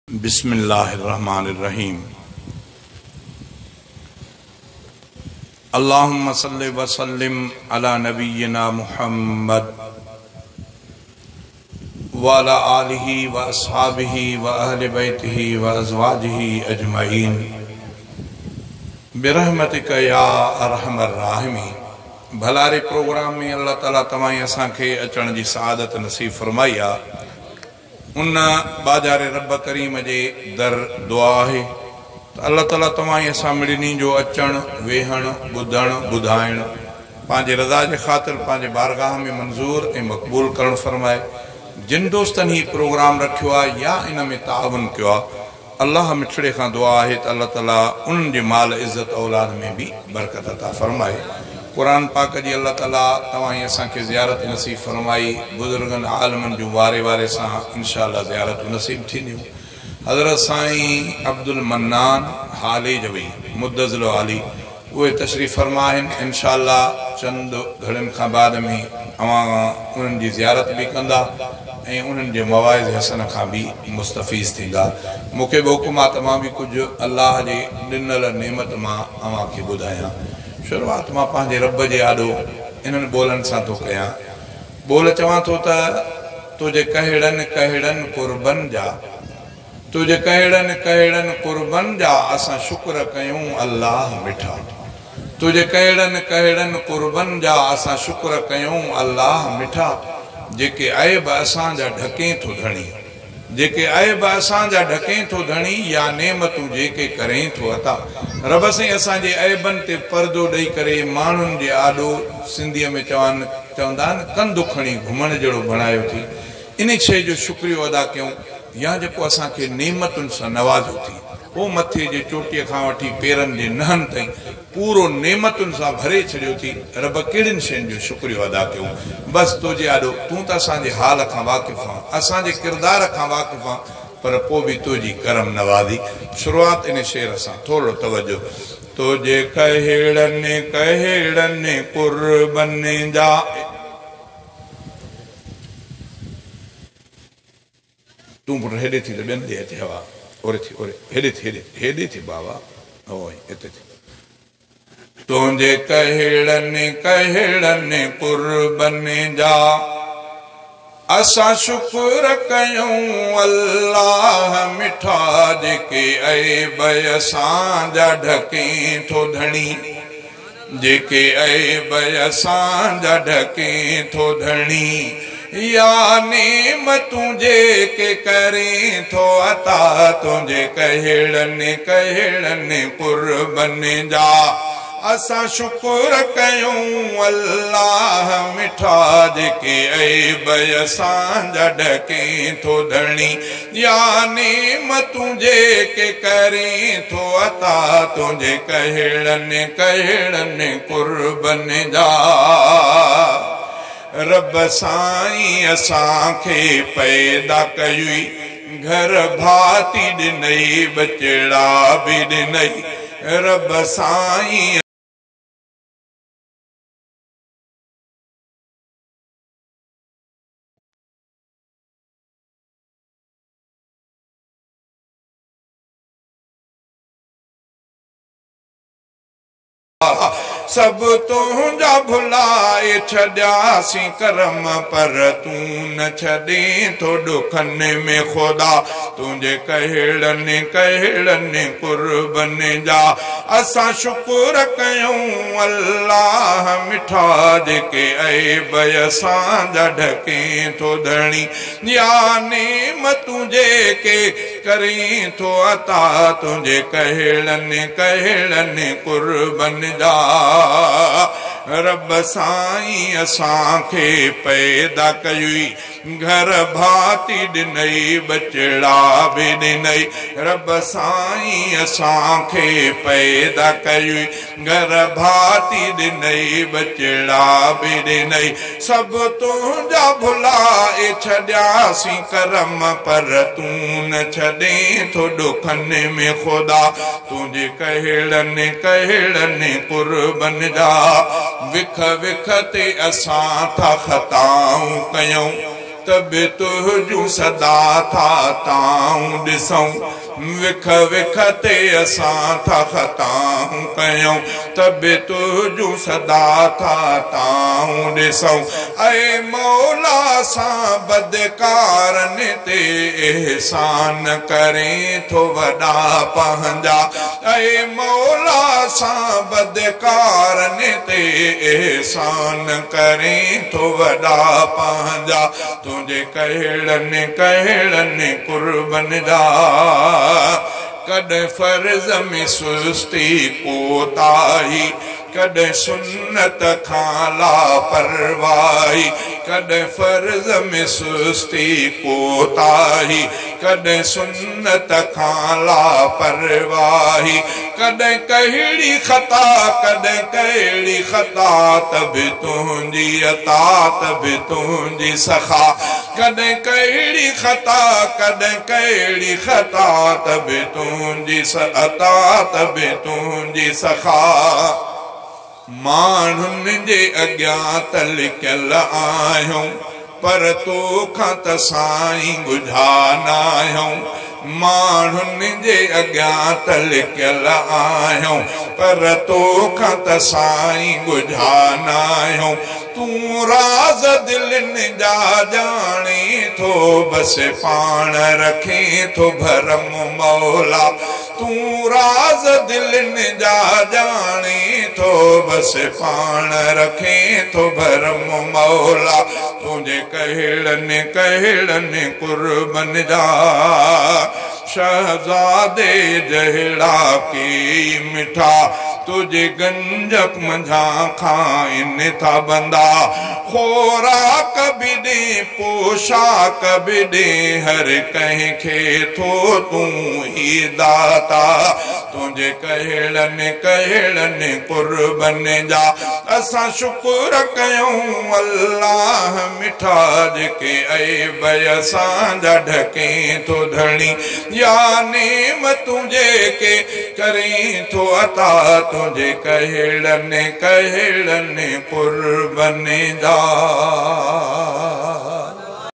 बिस्मिल्लाहिर्रहमानिर्रहीम। अल्लाहुम्मा सल्लि व सल्लिम अला नबिय्यिना मुहम्मद व अला आलिहि व अस्हाबिहि व अहलि बैतिहि व अज़वाजिहि अजमईन बिरहमतिका या अरहमर राहिमीन। भलारे प्रोग्राम में अल्लाह ताला तमाई असांखे अचण जी सआदत नसीब फरमाई आहे। उन बाजारे रब करीम जे दर दुआ है तो अल्लाह ताला तमाई असां मिड़नी जो अचण वेहण ॿुधण ॿुधाइण पंहिंजे रज़ा जे ख़ातिर पंहिंजे बारगाह में मंज़ूर ऐं मक़बूल करण फरमाए। जिन दोस्तनि ही प्रोग्राम रखियो आहे या इन में ताउन कयो आहे, अल्लाह मिठड़े खां दुआ है तो अल्लाह ताला उन्हनि जे माल इज़्ज़त औलाद में भी बरकत अता फरमाए। कुरान पाक जी अल्लाह ताला तवाई असांखे ज़ियारत नसीब फरमाई। बुजुर्गनि आलमनि जूं वारे वारे सां इंशाअल्लाह ज़ियारत नसीब थींदियूं। हज़रत साईं अब्दुल मन्नान हाले जवी मुद्दज़िल आली उहे तशरीफ़ फरमा आहिनि। इंशाअल्लाह चंद घड़ियुनि खां बाद में अवां उन्हनि जी ज़ियारत बि कंदा ऐं उन्हनि जे मवाइज़ हसन खां बि मुस्तफ़ीज़ थींदा। मूंखे बि हुकुम आहे त मां बि कुझु अल्लाह जे ॾिनल नेमत मां अव्हांखे ॿुधायां। शुरूआत मां पंहिंजे रब जे आॾो इन्हनि ॿोलनि सां थो कयां। ॿोल चवां थो त तुंहिंजे कहिड़नि कहिड़नि कुर्बन जा, तुंहिंजे कहिड़नि कहिड़नि कुर्बन जा असां शुक्र कयूं अल्लाह मिठा। तुंहिंजे कहिड़नि कहिड़नि कुर्बन जा असां शुक्र कयूं अल्लाह मिठा। जेके ऐब असांजा ढके थो धणी, जेके ऐब असांजा ढके थो धणी या नेमतूं जेके करें थो अता। रब साईं असांजे ऐबनि ते पर्दो ॾेई करे माण्हुनि जे आॾो सिंधीअ में चवंदा आहिनि कंधु खणी घुमण जहिड़ो बणायो थी। इन शइ जो शुक्रियो अदा कयूं या जेको असांखे नेमतुनि सां नवाज़ो थी, पोइ मथे जे चोटीअ खां वठी पेरनि जे नहनि ताईं पूरो नेमतुनि सां भरे छॾियो थी। रब कहिड़ियुनि शयुनि जो शुक्रियो अदा कयूं। बसि तुंहिंजे आॾो तूं त असांजे हाल खां वाक़िफ़ आहीं, असांजे किरदार खां वाक़िफ़ आहीं, पर पोइ बि तुंहिंजी करम नवाज़ी। शुरूआत इन शेर सां थोरो तवजो। तुंहिंजे कहिड़नि कहिड़नि कुर्बन जा, तूं पुट हेॾे थी त ॿियनि ॾे अचे हवा ओरे थी ओरे हेॾे थी हेॾे थी बाबा ओ हिते थी। तुंहिंजे कहिड़नि कहिड़नि कुर्बन जा असां शुक्र कयूं अल्लाह मिठा। जेके ऐब असांजा ढके थो धणी, जेके ऐब असांजा ढके थो धणी या नेमतूं जेके करें थो अता। तुंहिंजे कहिड़नि कहिड़नि कुर्बन जा असां शुक्र कयूं अल्लाह मिठा। जेके ऐब असांजा ढके थो धणी या नेमतूं जेके करें थो अता। तुंहिंजे कहिड़नि कहिड़नि कुर्बन जा रब साईं असांखे पैदा कयुई, घर भाती ॾिनई बचड़ा बि ॾिनई। रब साईं सब तुंहिंजा भुलाए छॾियासीं करम, पर तूं न छॾे थो ॾुखनि में ख़ुदा। तुंहिंजे कहिड़नि कहिड़नि कुर्बन जा असां शुक्र कयूं अल्लाह मिठा। जेके ऐब असांजा ढके थो धणी या नेमतूं जेके करें थो अता। तुंहिंजे कहिड़नि कहिड़नि कुर्बन जा रब साईं असांखे पैदा कयुई, घर भाती ॾिनई बचड़ा बि ॾिनई। रब साईं असांखे पैदा कयुई, घर भाती ॾिनई बचड़ा बि ॾिनई। सब तुंहिंजा भुलाए छॾियासीं करम, पर तूं न छॾे थो ॾुखनि में ख़ुदा। तुंहिंजे कहिड़नि कहिड़नि कुर्बन जा विख विख ते असां था ख़ताऊं कयूं। तब तुझू सदा था ताऊं ॾिसूं विख विख ते असां था ख़ताऊं कयूं तब तुझू सदा था ताऊं ॾिसूं ऐं मौला सां बदकारनि ते एहसान करें थो वॾा पंहिंजा ऐं मौला सां बदकारनि ते एहसान करें थो वॾा पंहिंजा तुंहिंजे कहिड़नि कहिड़नि कुर्बन जा कॾहिं फर्ज़ में सुस्ती कोताही कॾहिं सुन्नत खां लापरवाही कॾहिं फर्ज़ में सुस्ती कोताही कॾहिं सुन्नत खां लापरवाही कॾहिं कहिड़ी ख़ता कॾहिं कहिड़ी ख़ता तब तुंहिंजी अता तब तुंहिंजी सखा कॾहिं कहिड़ी ख़ता कॾहिं कहिड़ी ख़ता तब तुंहिंजी अता तब तुंहिंजी सखा माण्हुनि जे अॻियां त लिकियल आहियूं पर तोखां त साईं ॻुझा न आहियूं माण्हुनि जे अॻियां त लिकियल आहियूं पर तोखां त साईं ॻुझा न आहियूं तूं राज़ दिलनि जा ॼाणे थो बसि पाण रखे थो भरम मौला तूं राज़ दिलनि जा ॼाणे थो बसि पाण रखे थो भरम मौला तुंहिंजे कहिड़नि कहिड़नि कुर्बन जा शहज़ादे जहिड़ा के मिठा तुझे गंजक मंझा खाइन था बंदा खोराक बि ॾे पोशाक बि ॾे हर कंहिंखे थो तूं ही दाता तुंहिंजे कहिड़नि कहिड़नि कुर्बन जा असां शुक्र कयूं अल्लाह मिठा जेके ऐब असांजा ढके थो धणी या नेम तुंहिंजे के करें थो अता तुंहिंजे कहिड़नि कहिड़नि कुर्बन जा